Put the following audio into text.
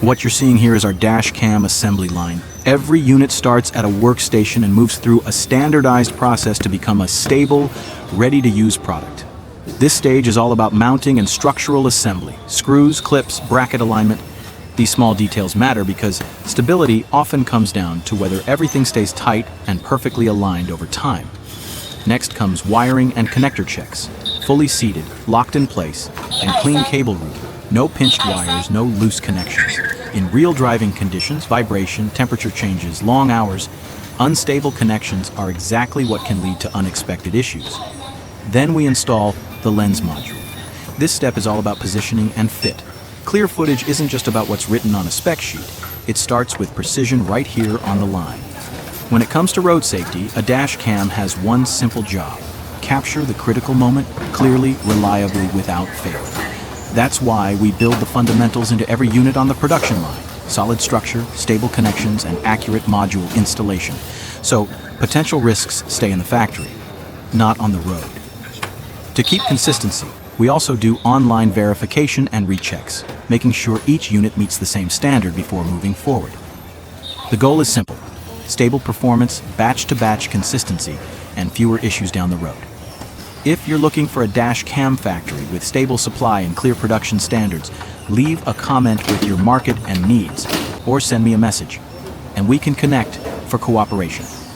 What you're seeing here is our dash cam assembly line. Every unit starts at a workstation and moves through a standardized process to become a stable, ready-to-use product. This stage is all about mounting and structural assembly. Screws, clips, bracket alignment. These small details matter because stability often comes down to whether everything stays tight and perfectly aligned over time. Next comes wiring and connector checks. Fully seated, locked in place, and clean cable routing. No pinched wires, no loose connections. In real driving conditions, vibration, temperature changes, long hours, unstable connections are exactly what can lead to unexpected issues. Then we install the lens module. This step is all about positioning and fit. Clear footage isn't just about what's written on a spec sheet. It starts with precision right here on the line. When it comes to road safety, a dash cam has one simple job: capture the critical moment clearly, reliably, without fail. That's why we build the fundamentals into every unit on the production line: solid structure, stable connections, and accurate module installation. So potential risks stay in the factory, not on the road. To keep consistency, we also do online verification and rechecks, making sure each unit meets the same standard before moving forward. The goal is simple: stable performance, batch-to-batch consistency, and fewer issues down the road. If you're looking for a dash cam factory with stable supply and clear production standards, leave a comment with your market and needs, or send me a message, and we can connect for cooperation.